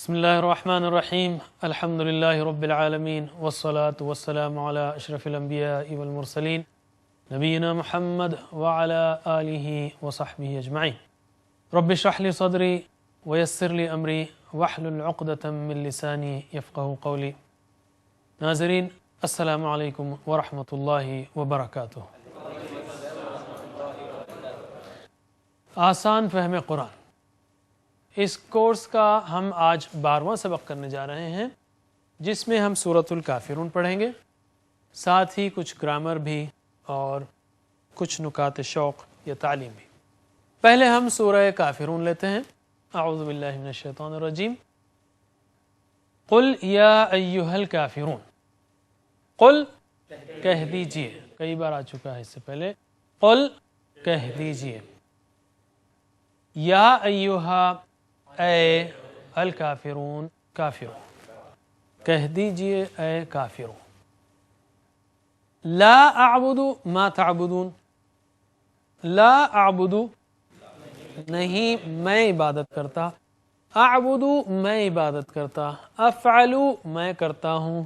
بسم الله الرحمن الرحيم الحمد لله رب العالمين والصلاة والسلام على أشرف الأنبياء والمرسلين نبينا محمد وعلى آله وصحبه أجمعين رب اشرح لي صدري ويسر لي أمري واحلل عقدة من لساني يفقه قولي. ناظرین السلام علیکم ورحمۃ اللہ وبرکاتہ. آسان فہم قرآن اس کورس کا ہم آج 12واں سبق کرنے جا رہے ہیں، جس میں ہم سورۃ الکافرون پڑھیں گے، ساتھ ہی کچھ گرامر بھی اور کچھ نکات شوق یا تعلیم بھی. پہلے ہم سورہ کافرون لیتے ہیں. اعوذ باللہ من الشیطان الرجیم. قل یا ایھا الکافرون، قل کہہ دیجئے، کئی بار آ چکا ہے اس سے پہلے. قل کہہ دیجئے، یا ایھا اے الکافرون، کافرون، کہہ دیجئے اے کافرون. لا اعبد ما تعبدون، لا اعبد نہیں میں عبادت کرتا، اعبد میں عبادت کرتا، افعل میں کرتا ہوں،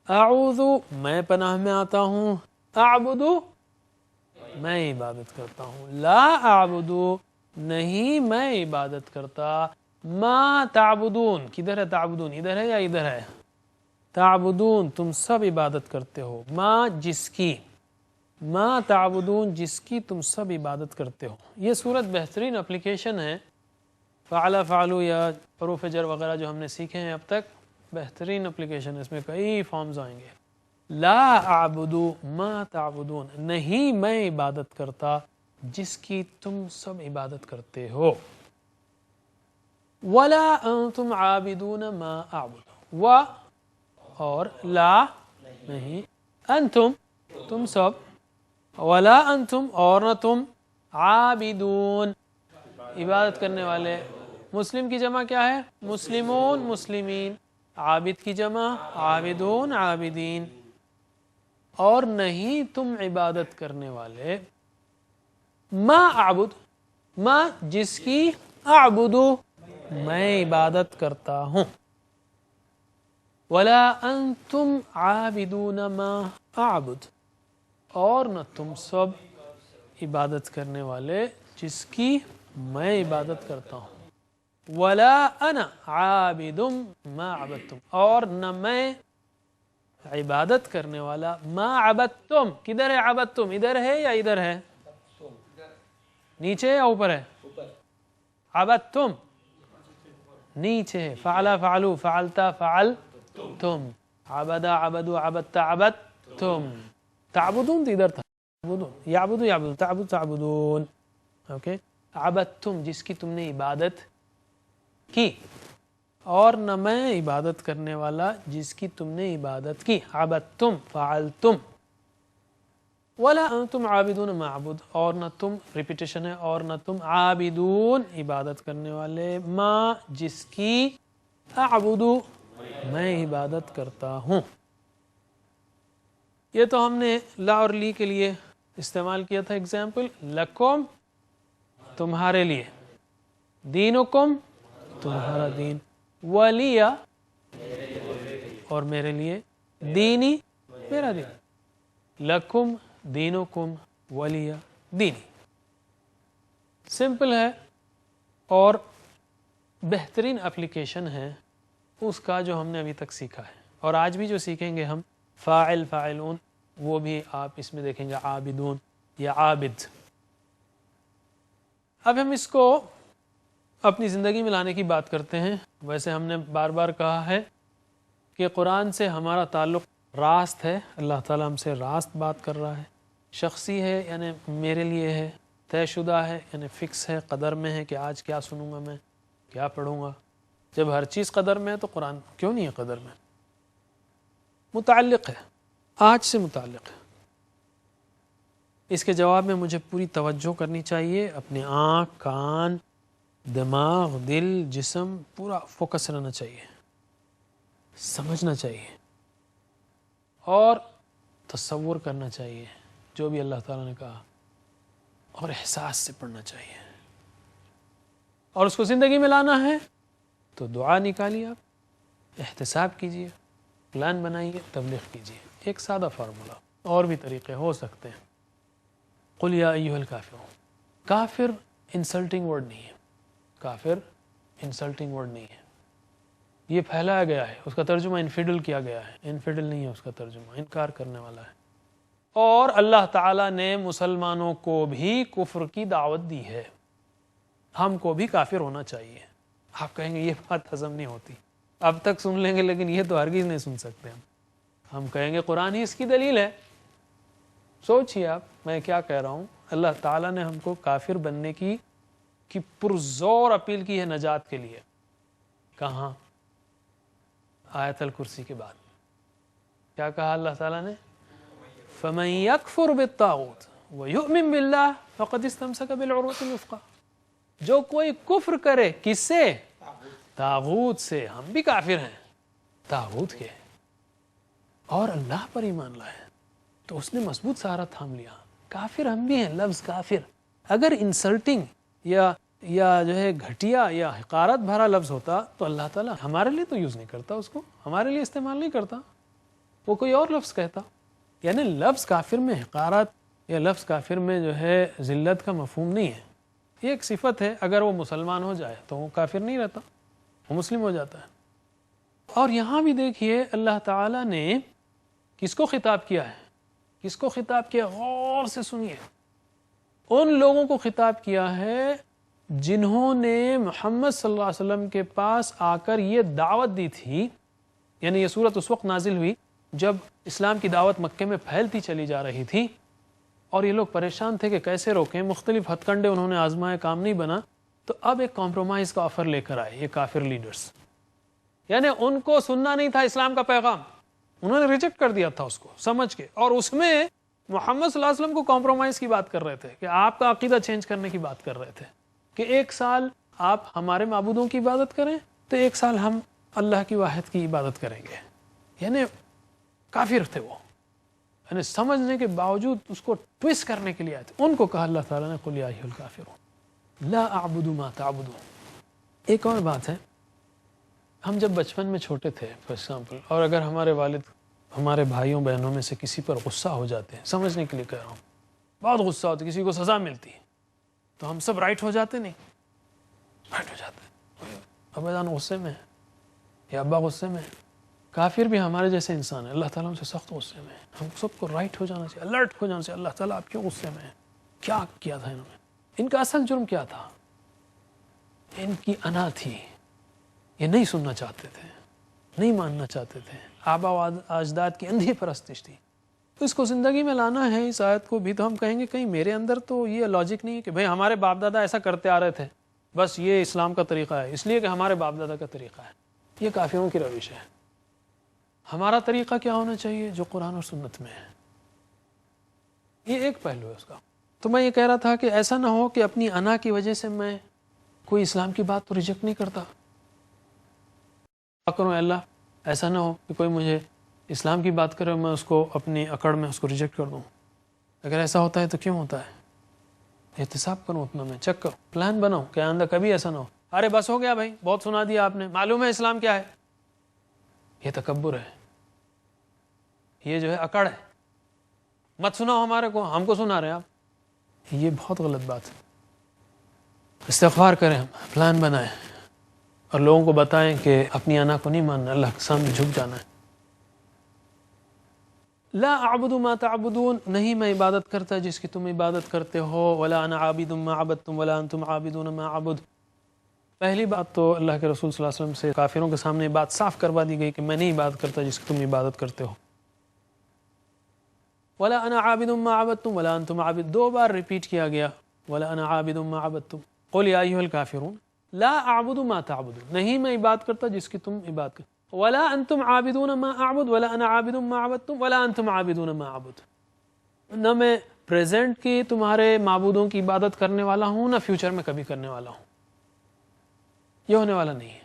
اعوذ میں پناہ میں آتا ہوں، اعبد میں عبادت کرتا ہوں. لا اعبد نہیں میں عبادت کرتا، ما تعبدون، کدھر ہے تعبدون؟ ادھر ہے یا ادھر ہے؟ تعبدون تم سب عبادت کرتے ہو، ما جس کی، ما تعبدون جس کی تم سب عبادت کرتے ہو. یہ صورت بہترین اپلیکیشن ہے. فعل فعلو یا حروف جر وغیرہ جو ہم نے سیکھے ہیں اب تک، بہترین اپلیکیشن ہے، اس میں کئی فارمز آئیں گے. لا اعبد ما تعبدون نہیں میں عبادت کرتا جس کی تم سب عبادت کرتے ہو. ولا انتم عابدون ما اعبد، و اور لا نہیں، انتم تم سب، ولا انتم اور نہ تم، عابدون عبادت کرنے والے. مسلم کی جمع کیا ہے؟ مسلمون مسلمین. عابد کی جمع عابدون عابدین. اور نہیں تم عبادت کرنے والے. ما اعبد ما جس کی، اعبد میں عبادت کرتا ہوں. ولا انتم عابدون ما اعبد اور نہ تم سب عبادت کرنے والے جس کی میں عبادت کرتا ہوں. ولا انا عابد ما عبدتم اور نہ میں عبادت کرنے والا ما عبدتم. کدھر ہے عبدتم؟ ادھر ہے یا ادھر ہے؟ نیچے یا اوپر ہے؟ عبدتم نیچے ہے. فعلا فعلو، فعلتا فعلتم، عبدا عبدو، عبدتا عبدتم. تعبدون تو ادھر تھا، یعبدو یعبدو، تعبد تعبدون. اوکے. عبدتم جس کی تم نے عبادت کی، اور نہ میں عبادت کرنے والا جس کی تم نے عبادت کی. عبدتم فعلتم. ولا انتم عابدون ما اعبد اور نہ تم، ریپیٹیشن ہے، اور نہ تم عابدون عبادت کرنے والے، ما جس کی، اعبد میں عبادت کرتا ہوں. یہ تو ہم نے لا اور لی کے لیے استعمال کیا تھا ایگزامپل. لکم تمہارے لیے، دینکم تمہارا دین، ولی اور میرے لیے، دینی میرا دین. لکم دینکم ولی دینی. سمپل ہے اور بہترین اپلیکیشن ہے اس کا جو ہم نے ابھی تک سیکھا ہے، اور آج بھی جو سیکھیں گے ہم. فاعل فاعلون وہ بھی آپ اس میں دیکھیں گے، عابدون یا عابد. اب ہم اس کو اپنی زندگی میں لانے کی بات کرتے ہیں. ویسے ہم نے بار بار کہا ہے کہ قرآن سے ہمارا تعلق راست ہے، اللہ تعالیٰ ہم سے راست بات کر رہا ہے. شخصی ہے یعنی میرے لیے ہے، طے شدہ ہے یعنی فکس ہے، قدر میں ہے کہ آج کیا سنوں گا، میں کیا پڑھوں گا. جب ہر چیز قدر میں ہے تو قرآن کیوں نہیں ہے قدر میں؟ متعلق ہے، آج سے متعلق ہے. اس کے جواب میں مجھے پوری توجہ کرنی چاہیے. اپنے آنکھ، کان، دماغ، دل، جسم پورا فوکس رہنا چاہیے، سمجھنا چاہیے اور تصور کرنا چاہیے جو بھی اللہ تعالیٰ نے کہا، اور احساس سے پڑھنا چاہیے. اور اس کو زندگی میں لانا ہے تو دعا نکالیے آپ. احتساب کیجیے، پلان بنائیے، تبلیغ کیجیے. ایک سادہ فارمولا، اور بھی طریقے ہو سکتے ہیں. قل یا ایھا الکافرون. کافر انسلٹنگ ورڈ نہیں ہے، کافر انسلٹنگ ورڈ نہیں ہے. یہ پھیلایا گیا ہے، اس کا ترجمہ انفیڈل کیا گیا ہے. انفیڈل نہیں ہے اس کا ترجمہ، انکار کرنے والا ہے. اور اللہ تعالیٰ نے مسلمانوں کو بھی کفر کی دعوت دی ہے. ہم کو بھی کافر ہونا چاہیے. آپ کہیں گے یہ بات ہضم نہیں ہوتی. اب تک سن لیں گے لیکن یہ تو ہرگز نہیں سن سکتے ہم کہیں گے قرآن ہی اس کی دلیل ہے. سوچئے آپ میں کیا کہہ رہا ہوں. اللہ تعالیٰ نے ہم کو کافر بننے کی پرزور اپیل کی ہے نجات کے لیے. کہاں؟ آیت الکرسی کے بعد کیا کہا اللہ تعالیٰ نے؟ فَمَن يَكْفُرْ بِالطَّاغُوتِ وَيُؤْمِن بِاللَّهِ فَقَدِ اسْتَمْسَكَ بِالْعُرْوَةِ الْوُثْقَىٰ. جو کوئی کفر کرے کس سے؟ طاغوت سے. ہم بھی کافر ہیں طاغوت کے، اور اللہ پر ایمان لائے تو اس نے مضبوط سہارا تھام لیا. کافر ہم بھی ہیں. لفظ کافر اگر انسلٹنگ یا جو ہے گھٹیا یا حقارت بھرا لفظ ہوتا تو اللہ تعالیٰ ہمارے لیے تو یوز نہیں کرتا، اس کو ہمارے لیے استعمال نہیں کرتا، وہ کوئی اور لفظ کہتا. یعنی لفظ کافر میں حقارت یا لفظ کافر میں جو ہے ذلت کا مفہوم نہیں ہے. یہ ایک صفت ہے. اگر وہ مسلمان ہو جائے تو وہ کافر نہیں رہتا، وہ مسلم ہو جاتا ہے. اور یہاں بھی دیکھیے اللہ تعالیٰ نے کس کو خطاب کیا ہے؟ کس کو خطاب کیا؟ غور سے سنیے. ان لوگوں کو خطاب کیا ہے جنہوں نے محمد صلی اللہ علیہ وسلم کے پاس آ کر یہ دعوت دی تھی. یعنی یہ صورت اس وقت نازل ہوئی جب اسلام کی دعوت مکے میں پھیلتی چلی جا رہی تھی، اور یہ لوگ پریشان تھے کہ کیسے روکیں. مختلف ہتھ کنڈے انہوں نے آزمائے، کام نہیں بنا. تو اب ایک کمپرومائز کا آفر لے کر آئے یہ کافر لیڈرز. یعنی ان کو سننا نہیں تھا اسلام کا پیغام، انہوں نے ریجیکٹ کر دیا تھا اس کو سمجھ کے، اور اس میں محمد صلی اللہ علیہ وسلم کو کمپرومائز کی بات کر رہے تھے کہ آپ کا عقیدہ چینج کرنے کی بات کر رہے تھے کہ ایک سال آپ ہمارے معبودوں کی عبادت کریں تو ایک سال ہم اللہ کی واحد کی عبادت کریں گے. یعنی کافر تھے وہ، یعنی سمجھنے کے باوجود اس کو ٹویسٹ کرنے کے لیے آئے تھے. ان کو کہا اللہ تعالیٰ نے قل یا ایھا الکافرون لا اعبد ما تعبدون. ایک اور بات ہے، ہم جب بچپن میں چھوٹے تھے فار ایگزامپل، اور اگر ہمارے والد ہمارے بھائیوں بہنوں میں سے کسی پر غصہ ہو جاتے ہیں، سمجھنے کے لیے کہہ رہا ہوں، بہت غصہ ہوتا ہے، کسی کو سزا ملتی ہے تو ہم سب رائٹ ہو جاتے، نہیں رائٹ ہو جاتے. ابا جان غصے میں یا ابا غصے میں. کافر بھی ہمارے جیسے انسان ہے، اللہ تعالیٰ ان سے سخت غصے میں. ہم سب کو رائٹ ہو جانا چاہیے، الرٹ ہو جانا چاہیے. اللہ تعالیٰ آپ کیوں غصے میں ہیں؟ کیا کیا تھا انہوں نے؟ ان کا اصل جرم کیا تھا؟ ان کی انا تھی، یہ نہیں سننا چاہتے تھے، نہیں ماننا چاہتے تھے. آبا و اجداد کی اندھی پرستش تھی. تو اس کو زندگی میں لانا ہے اس آیت کو بھی. تو ہم کہیں گے کہیں میرے اندر تو یہ لاجک نہیں ہے کہ بھئی ہمارے باپ دادا ایسا کرتے آ رہے تھے، بس یہ اسلام کا طریقہ ہے اس لیے کہ ہمارے باپ دادا کا طریقہ ہے. یہ کافروں کی روش ہے. ہمارا طریقہ کیا ہونا چاہیے؟ جو قرآن اور سنت میں ہے. یہ ایک پہلو ہے اس کا. تو میں یہ کہہ رہا تھا کہ ایسا نہ ہو کہ اپنی انا کی وجہ سے میں کوئی اسلام کی بات تو ریجیکٹ نہیں کرتا. کروں اے اللہ ایسا نہ ہو کہ کوئی مجھے اسلام کی بات کرے اور میں اس کو اپنی اکڑ میں اس کو ریجیکٹ کر دوں. اگر ایسا ہوتا ہے تو کیوں ہوتا ہے؟ احتساب کروں اپنا، میں چیک کروں، پلان بناؤں کہ آئندہ کبھی ایسا نہ ہو. ارے بس ہو گیا بھائی، بہت سنا دیا آپ نے، معلوم ہے اسلام کیا ہے. یہ تکبر ہے، یہ جو ہے اکڑ ہے. مت سناؤ ہمارے کو، ہم کو سنا رہے ہیں آپ. یہ بہت غلط بات ہے. استغفار کریں، ہم پلان بنائیں اور لوگوں کو بتائیں کہ اپنی انا کو نہیں ماننا، اللہ کے سامنے جھک جانا ہے. لا اعبد ما تعبدون، نہیں میں عبادت کرتا جس کی تم عبادت کرتے ہو. ولا انا عابد ما عبدتم ولا انتم عابدون ما اعبد. پہلی بات تو اللہ کے رسول صلی اللہ علیہ وسلم سے کافروں کے سامنے بات صاف کروا دی گئی کہ میں نہیں عبادت کرتا جس کی تم عبادت کرتے ہو. ولا انا عابد ما عبدتم ولا انتم عابد، 2 بار ریپیٹ کیا گیا. ولا انا عابد ما عبدتم قل یا ایھا الکافرون لا اعبد ما تعبدون، نہیں میں عبادت کرتا جس کی تم عبادت کرتے. ولا انتم عابدون ما اعبد ولا انا عابد ما عبدتم ولا انتم عابدون ما اعبد. نہ میں پریزنٹ کی تمہارے معبودوں کی عبادت کرنے والا ہوں، نہ فیوچر میں کبھی کرنے والا ہوں. یہ ہونے والا نہیں ہے.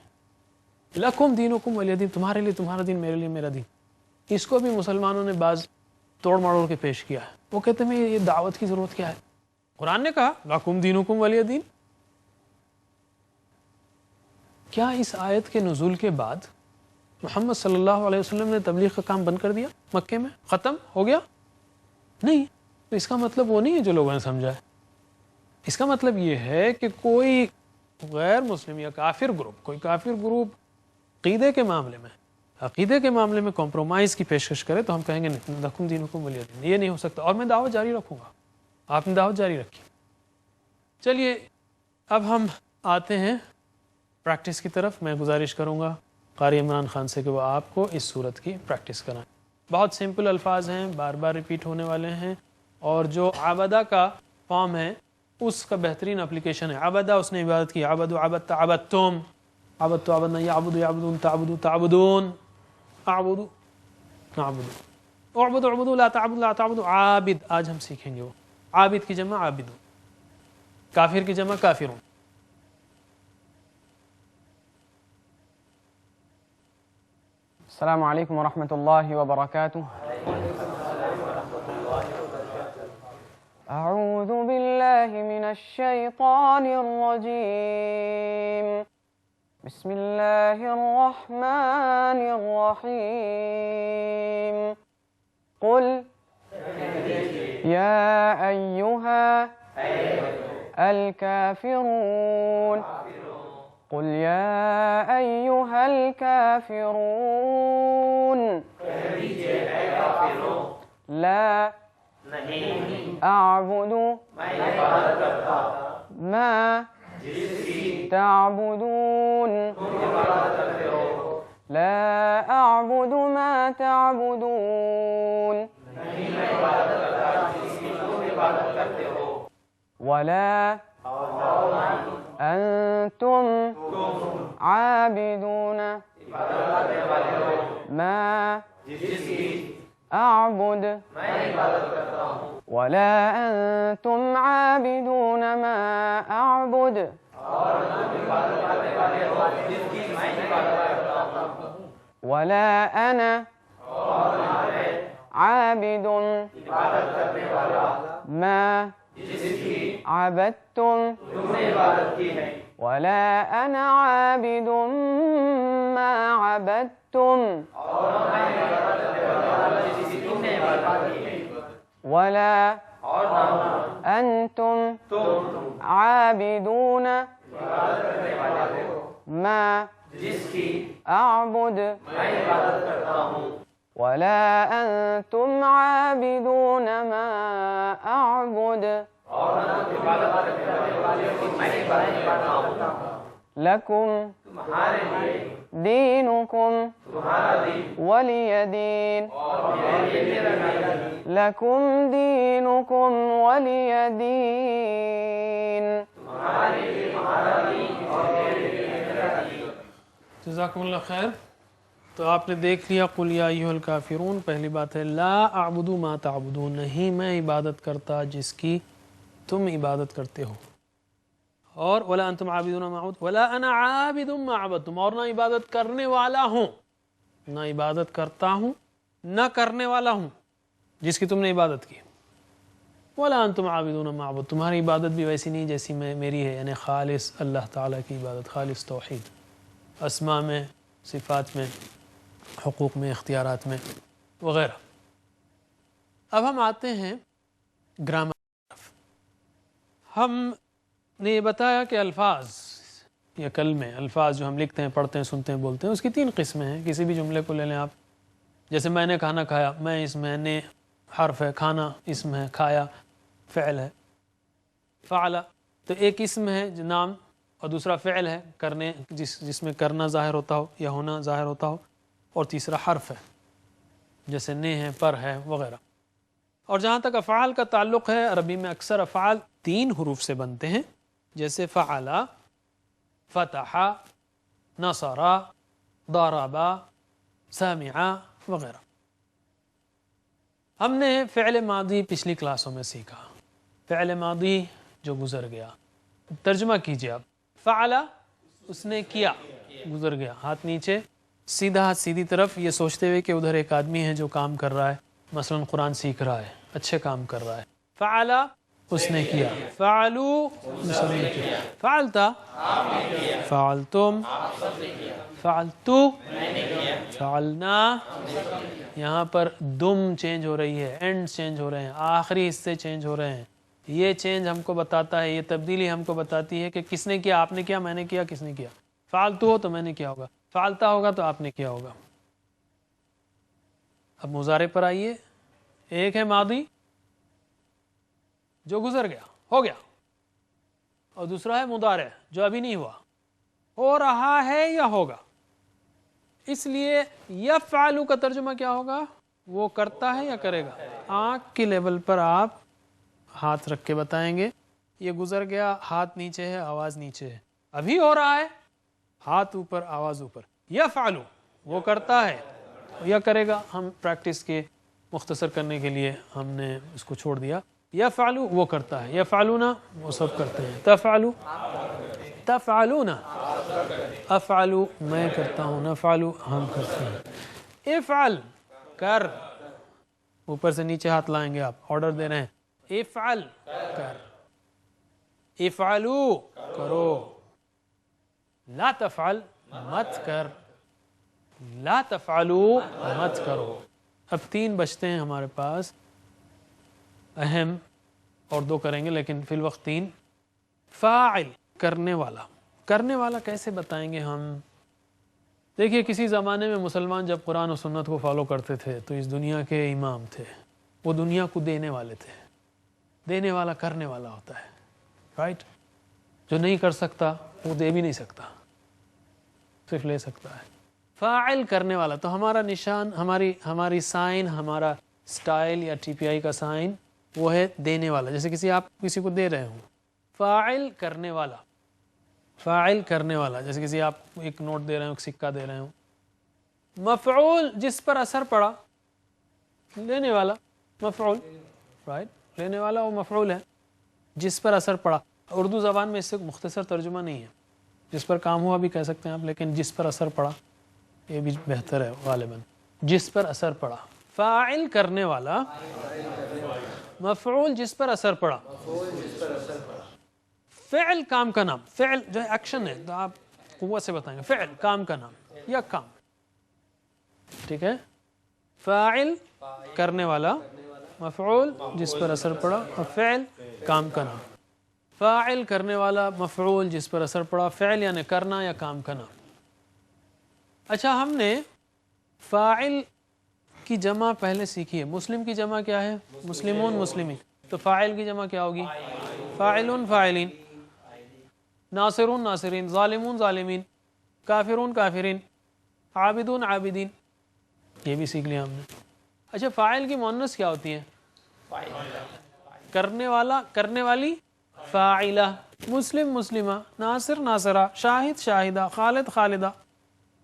لکم دینکم ولی دین، تمہارے لیے تمہارا دین، میرے لیے میرا دین. اس کو بھی مسلمانوں نے بعض توڑ مڑوڑ کے پیش کیا ہے. وہ کہتے ہیں یہ دعوت کی ضرورت کیا ہے؟ قرآن نے کہا لکم دینکم ولی دین. کیا اس آیت کے نزول کے بعد محمد صلی اللہ علیہ وسلم نے تبلیغ کا کام بند کر دیا مکے میں، ختم ہو گیا؟ نہیں. تو اس کا مطلب وہ نہیں ہے جو لوگوں نے سمجھا ہے. اس کا مطلب یہ ہے کہ کوئی غیر مسلم یا کافر گروپ، کوئی کافر گروپ عقیدے کے معاملے میں کمپرومائز کی پیشکش کرے تو ہم کہیں گے لکم دینکم ولی دین. یہ نہیں ہو سکتا، اور میں دعوت جاری رکھوں گا. آپ نے دعوت جاری رکھی. چلیے اب ہم آتے ہیں پریکٹس کی طرف. میں گزارش کروں گا قاری عمران خان سے کہ وہ آپ کو اس صورت کی پریکٹس کرائیں. بہت سمپل الفاظ ہیں، بار بار ریپیٹ ہونے والے ہیں، اور جو عبدہ کا فارم ہے اس کا بہترین اپلیکیشن ہے. عبدہ، اس نے عبادت کی. عبدو عبدت عبدتم، عبدتو عبدنا، یعبدو یعبدون، تعبدو تعبدون، اعبدو نعبدو، اعبدو اعبدو، لا تعبدو لا تعبدو. عابد آج ہم سیکھیں گے. وہ عابد کی جمع عابدون، کافر کی جمع کافرون. السلام علیکم ورحمۃ اللہ وبرکاتہ. اعوذ باللہ من الشیطان الرجیم. بسم اللہ الرحمن الرحیم. قل یا ایہا الکافرون. قل یا ایہا الکافرون. لا اعبد ما تعبدون. لا اعبد ما تعبدون. ولا انتم عابدون ما اعبد. ولا انتم عابدون ما اعبد. ولا انا عابد ما عبدتم. ولا انا عابد ما عبدتم. ولا انتم عابدون ما اعبد. ولا انتم عابدون ما اعبد. لکم دینکم ولی دین. لکم دینکم ولی دین. جزاکم اللہ خیر. تو آپ نے دیکھ لیا قل یا ایھا الکافرون. پہلی بات ہے لا اعبد ما تعبدون، نہیں میں عبادت کرتا جس کی تم عبادت کرتے ہو. اور ولا انتم عابدون ما اعبد. ولا انا عابد ما عبدتم، اور نہ عبادت کرنے والا ہوں، نہ عبادت کرتا ہوں، نہ کرنے والا ہوں جس کی تم نے عبادت کی. ولا انتم عابدون ما اعبد، تمہاری عبادت بھی ویسی نہیں جیسی میری ہے، یعنی خالص اللہ تعالیٰ کی عبادت، خالص توحید، اسماء میں، صفات میں، حقوق میں، اختیارات میں وغیرہ. اب ہم آتے ہیں گرامر. ہم نے یہ بتایا کہ الفاظ یا کلمے، الفاظ جو ہم لکھتے ہیں، پڑھتے ہیں، سنتے ہیں، بولتے ہیں، اس کی 3 قسمیں ہیں. کسی بھی جملے کو لے لیں آپ، جیسے میں نے کھانا کھایا، میں اس میں نے حرف ہے، کھانا اسم ہے، کھایا فعل ہے. فعل تو ایک اسم ہے نام، اور دوسرا فعل ہے کرنے، جس میں کرنا ظاہر ہوتا ہو یا ہونا ظاہر ہوتا ہو، اور تیسرا حرف ہے جیسے نے ہے، پر ہے وغیرہ. اور جہاں تک افعال کا تعلق ہے، عربی میں اکثر افعال 3 حروف سے بنتے ہیں، جیسے فعل، فتح، نصر، ضرب، سمع وغیرہ. ہم نے فعل ماضی پچھلی کلاسوں میں سیکھا. فعل ماضی جو گزر گیا، ترجمہ کیجئے آپ. فعل اس نے کیا، گزر گیا. ہاتھ نیچے، سیدھا ہاتھ سیدھی طرف، یہ سوچتے ہوئے کہ ادھر ایک آدمی ہے جو کام کر رہا ہے، مثلا قرآن سیکھ رہا ہے، اچھے کام کر رہا ہے. فعل اس نے کیا. فعلوا مسلم کیا. فعلتا فعلتم فعلتو فعلنا، یہاں پر دم چینج ہو رہی ہے، اینڈ چینج ہو رہے ہیں، آخری حصے چینج ہو رہے ہیں. یہ چینج ہم کو بتاتا ہے، یہ تبدیلی ہم کو بتاتی ہے کہ کس نے کیا، آپ نے کیا، میں نے کیا، کس نے کیا. فعلتو ہو تو میں نے کیا ہوگا، فعلتا ہوگا تو آپ نے کیا ہوگا. اب مضارع پر آئیے. ایک ہے ماضی جو گزر گیا، ہو گیا، اور دوسرا ہے مضارع جو ابھی نہیں ہوا، ہو رہا ہے یا ہوگا. اس لیے یفعل کا ترجمہ کیا ہوگا؟ وہ کرتا ہے یا کرے گا. آنکھ کے لیول پر آپ ہاتھ رکھ کے بتائیں گے. یہ گزر گیا، ہاتھ نیچے ہے، آواز نیچے ہے. ابھی ہو رہا ہے، ہاتھ اوپر، آواز اوپر. یفعل وہ کرتا ہے یا کرے گا. ہم پریکٹس کے مختصر کرنے کے لیے ہم نے اس کو چھوڑ دیا. یفعل وہ کرتا ہے، یفعلون وہ سب کرتے ہیں. تفعل تفعلون افعل میں کرتا ہوں، نفعل ہم کرتے ہیں. افعل کر، اوپر سے نیچے ہاتھ لائیں گے، آپ آرڈر دے رہے ہیں. افعل کر، افعلوا کرو، لا تفعل مت کر، لا تفعلوا مت کرو. اب 3 بچتے ہیں ہمارے پاس اہم، اور 2 کریں گے لیکن فی الوقت 3. فاعل کرنے والا. کرنے والا کیسے بتائیں گے ہم؟ دیکھیے کسی زمانے میں مسلمان جب قرآن و سنت کو فالو کرتے تھے تو اس دنیا کے امام تھے، وہ دنیا کو دینے والے تھے. دینے والا کرنے والا ہوتا ہے، رائٹ. جو نہیں کر سکتا وہ دے بھی نہیں سکتا، صرف لے سکتا ہے. فاعل کرنے والا. تو ہمارا نشان، ہماری سائن، ہمارا سٹائل یا ٹی پی آئی کا سائن وہ ہے دینے والا. جیسے آپ کسی کو دے رہے ہوں، فاعل کرنے والا. فاعل کرنے والا، جیسے کسی آپ ایک نوٹ دے رہے ہوں، ایک سکہ دے رہے ہوں. مفعول جس پر اثر پڑا، لینے والا مفعول، رائٹ. لینے والا وہ مفعول ہے جس پر اثر پڑا. اردو زبان میں اس سے مختصر ترجمہ نہیں ہے. جس پر کام ہوا بھی کہہ سکتے ہیں آپ، لیکن جس پر اثر پڑا یہ بھی بہتر ہے غالباً. جس پر اثر پڑا. فاعل کرنے والا، مفعول جس پر اثر پڑا. فعل کام کا نام. فعل جو ہے ایکشن ہے، تو آپ قوت سے بتائیں گے. فعل کام کا نام یا کام، ٹھیک ہے. فاعل کرنے والا، مفعول جس پر اثر پڑا، اور فعل کام کا نام. فاعل کرنے والا، مفعول جس پر اثر پڑا. فعل یعنی کرنا یا کام کا نام. اچھا، ہم نے فاعل کی جمع پہلے سیکھی ہے. مسلم کی جمع کیا ہے؟ مسلمون، مسلمین. تو فاعل کی جمع کیا ہوگی؟ فاعلون، فاعلین. ناصرون، ناصرین. ظالمون، ظالمین. کافرون، کافرین. عابدون، عابدین. یہ بھی سیکھ لیا ہم نے. اچھا، فاعل کی مؤنث کیا ہوتی ہے؟ کرنے والا، کرنے والی. فاعلہ. مسلم، مسلمہ. ناصر، ناصرہ. شاہد، شاہدہ. خالد، خالدہ.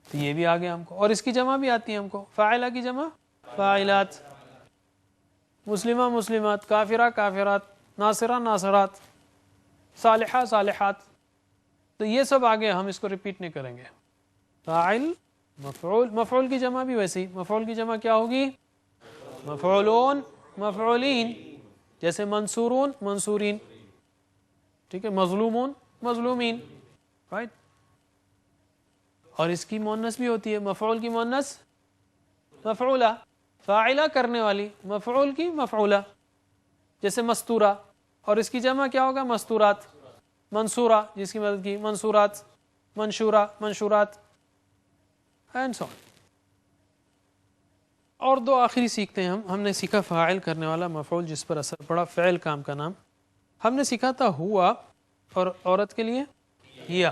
تو یہ بھی آگے ہم کو. اور اس کی جمع بھی آتی ہے ہم کو. فاعلہ کی جمع فاعلات. مسلمہ، مسلمات. کافرہ، کافرات. ناصرہ، ناصرات. صالحہ، صالحات. تو یہ سب آگے ہم اس کو ریپیٹ نہیں کریں گے. فاعل، مفعول. مفعول کی جمع بھی ویسی. مفعول کی جمع کیا ہوگی؟ مفعولون، مفعولین. جیسے منصورون، منصورین. ٹھیک ہے. مظلومون، مظلومین. رائٹ. اور اس کی مؤنث بھی ہوتی ہے. مفعول کی مؤنث مفعولہ. فاعلہ کرنے والی، مفعول کی مفعولہ. جیسے مستورہ. اور اس کی جمع کیا ہوگا؟ مستورات. منصورہ جس کی مدد کی، منصورات. منشورہ، منشورات. اینڈ سو آن. اور 2 آخری سیکھتے ہیں ہم نے سیکھا فاعل کرنے والا، مفعول جس پر اثر پڑا. فعل کام کا نام. ہم نے سیکھا تھا ہوا، اور عورت کے لیے ہیا.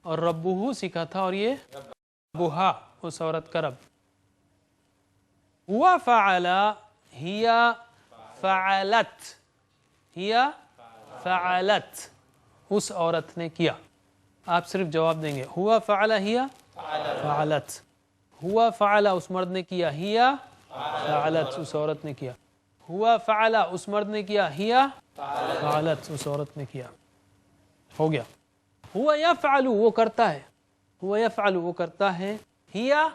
اور ربہ سیکھا تھا، اور یہ بہا اس عورت کا رب. ہوا فعل، ہیا فعلت. ہیا فعلت اس عورت نے کیا. آپ صرف جواب دیں گے. ہوا فعل، ہیا فعلت. ہوا فعل اس مرد نے کیا، ہیا فعلت اس عورت نے کیا. ہوا فعل اس مرد نے کیا، ہیا فعلت اس عورت نے کیا. ہو گیا. ہوا یفعل وہ کرتا ہے. ہوا یفعل وہ کرتا ہے. ہیا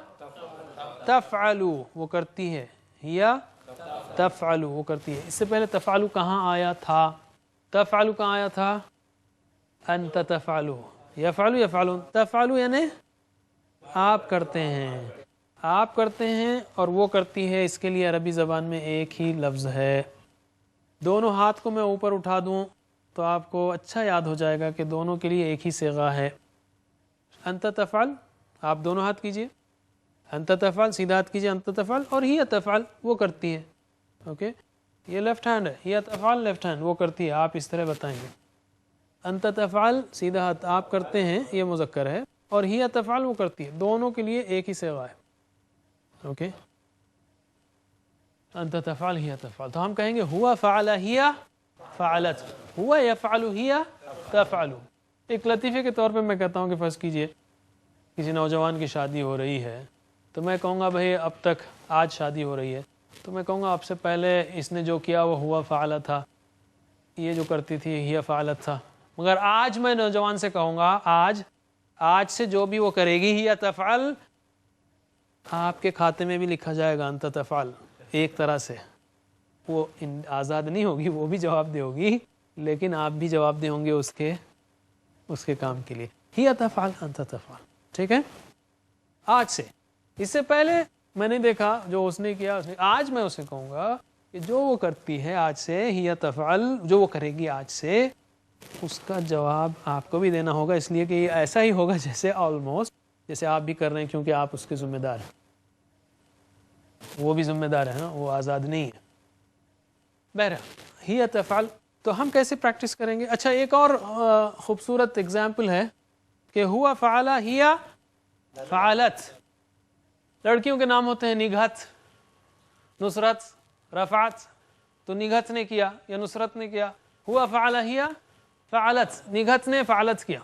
تفعل وہ کرتی ہے. ہیا تفعل وہ کرتی ہے. اس سے پہلے تفعل کہاں آیا تھا؟ تفعل کہاں آیا تھا؟ انت تفعل. یفعل، یفعلون. تفعل یعنی آپ کرتے ہیں. آپ کرتے ہیں اور وہ کرتی ہے، اس کے لیے عربی زبان میں ایک ہی لفظ ہے. دونوں ہاتھ کو میں اوپر اٹھا دوں تو آپ کو اچھا یاد ہو جائے گا کہ دونوں کے لیے ایک ہی صیغہ ہے. انت تفعل، آپ دونوں ہاتھ کیجئے، انت تفعل سیدھا ہاتھ کیجئے، انت تفعل، اور ہی تفعل وہ کرتی ہے. اوکے، یہ لیفٹ ہینڈ ہے، ہی تفعل لیفٹ ہینڈ وہ کرتی ہے. آپ اس طرح بتائیں گے، انت تفعل سیدھا ہاتھ آپ کرتے ہیں، یہ مذکر ہے، اور ہی تفعل وہ کرتی ہے. دونوں کے لیے ایک ہی صیغہ ہے. اوکے، انت تفعل ہی تفعل. تو ہم کہیں گے ہوا فعل ہی فعلت، ہوا یفعل ہی تفعل. ایک لطیفے کے طور پہ میں کہتا ہوں کہ فرض کیجئے کسی نوجوان کی شادی ہو رہی ہے، تو میں کہوں گا بھائی اب تک آج شادی ہو رہی ہے، تو میں کہوں گا آپ سے پہلے اس نے جو کیا وہ ہوا فعل تھا، یہ جو کرتی تھی ہی فعلت تھا. مگر آج میں نوجوان سے کہوں گا آج سے جو بھی وہ کرے گی ہی تفعل، آپ کے کھاتے میں بھی لکھا جائے گا انت تفعل. ایک طرح سے وہ آزاد نہیں ہوگی، وہ بھی جواب دے ہوگی، لیکن آپ بھی جواب دے ہوں گے اس کے کام کے لیے. ہی تفعل انت تفعل. ٹھیک ہے، آج سے. اس سے پہلے میں نے دیکھا جو اس نے کیا، آج میں اسے کہوں گا کہ جو وہ کرتی ہے آج سے، ہی تفعل جو وہ کرے گی آج سے، اس کا جواب آپ کو بھی دینا ہوگا، اس لیے کہ یہ ایسا ہی ہوگا جیسے آلموسٹ جیسے آپ بھی کر رہے ہیں، کیونکہ آپ اس کے ذمہ دار ہیں، وہ بھی ذمہ دار ہے نا، وہ آزاد نہیں ہے. بہرحال ہی تفعل. تو ہم کیسے پریکٹس کریں گے؟ اچھا، ایک اور خوبصورت اگزامپل ہے کہ ہوا فعل ہی فعلت. لڑکیوں کے نام ہوتے ہیں نگہت، نصرت، رفعت. تو نگہت نے کیا یا نصرت نے کیا، ہوا فعل ہی فعلت. نگہت نے فعلت کیا،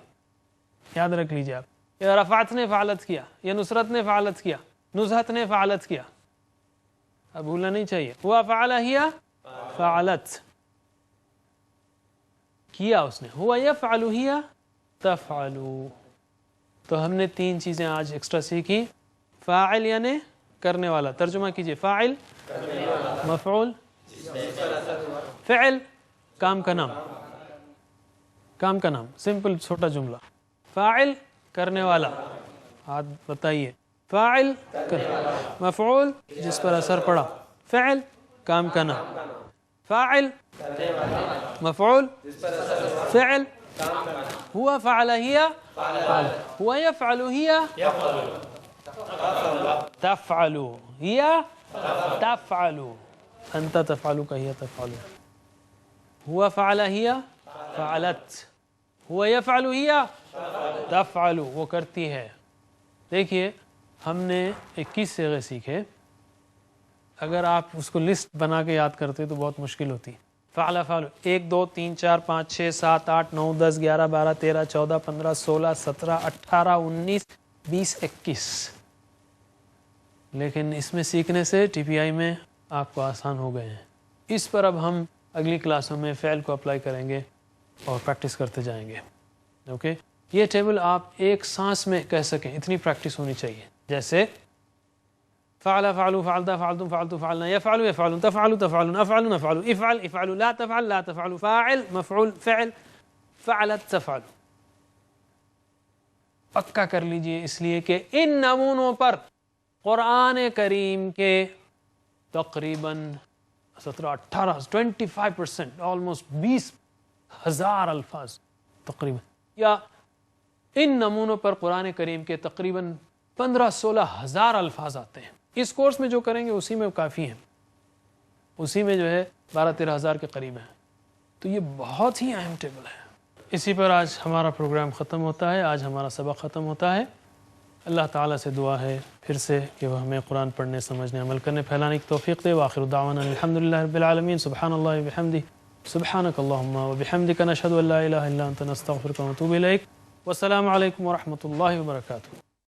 یاد رکھ لیجیے آپ. یا رفعت نے فعلت کیا، یا نصرت نے فعلت کیا، نزہت نے فعلت کیا. اب بھولنا نہیں چاہیے، ہوا فعل ہی فعلت کیا اس نے، ہوا یفعل ہی تفعل. تو ہم نے 3 چیزیں آج ایکسٹرا سیکھی. فاعل یعنی کرنے والا، ترجمہ کیجئے. فاعل مفعول، فعل کام کا نام، کام کا نام، سمپل چھوٹا جملہ. فاعل کرنے والا، ہاتھ بتائیے. فاعل مفعول جس پر اثر پڑا، فعل کام کا نام. فاعل مفعول فعل. ہوا فعل ہی ہوا یفعل ہی تفعل ہی تفعل. انت تفعل کا ہی تفعل. ہوا فعل ہی فعلت، ہوا یفعل ہی تفعل وہ کرتی ہے. دیکھیے ہم نے 21 صیغے سیکھے، اگر آپ اس کو لسٹ بنا کے یاد کرتے تو بہت مشکل ہوتی. فعل فعل 1 2 3 4 5 6 7 8 9 10 11 12 13 14 15 16 17 18 19 20 21. لیکن اس میں سیکھنے سے ٹی پی آئی میں آپ کو آسان ہو گئے ہیں. اس پر اب ہم اگلی کلاسوں میں فعل کو اپلائی کریں گے اور پریکٹس کرتے جائیں گے. اوکے، یہ ٹیبل آپ ایک سانس میں کہہ سکیں، اتنی پریکٹس ہونی چاہیے. جیسے فعل فعلوا فعلتا فعلتم فعلتوا فعلنا، يفعل يفعلون، تفعلوا تفعلون، افعلوا نفعلوا، افعل افعلوا، لا تفعل لا تفعلوا. فاعل مفعول فعل، فعلت تفعل. پکا کر لیجئے، اس لیے کہ ان نمونوں پر قرآن کریم کے تقریباً 25% آلموسٹ 20,000 الفاظ تقریباً، یا ان نمونوں پر قرآن کریم کے تقریباً 15-16 ہزار الفاظ آتے ہیں. اس کورس میں جو کریں گے اسی میں کافی ہیں، اسی میں جو ہے 12-13 ہزار کے قریب ہیں. تو یہ بہت ہی اہم ٹیبل ہے. اسی پر آج ہمارا پروگرام ختم ہوتا ہے، آج ہمارا سبق ختم ہوتا ہے. اللہ تعالیٰ سے دعا ہے پھر سے کہ وہ ہمیں قرآن پڑھنے، سمجھنے، عمل کرنے، پھیلانے کی توفیق دے. وآخر دعوانا الحمدللہ رب العالمین. سبحان اللہ وبحمدہ، سبحانک اللہم وبحمدک، نشہد ان لا الہ الا انت، نستغفرک ونتوب الیک. والسلام علیکم ورحمۃ اللہ وبرکاتہ.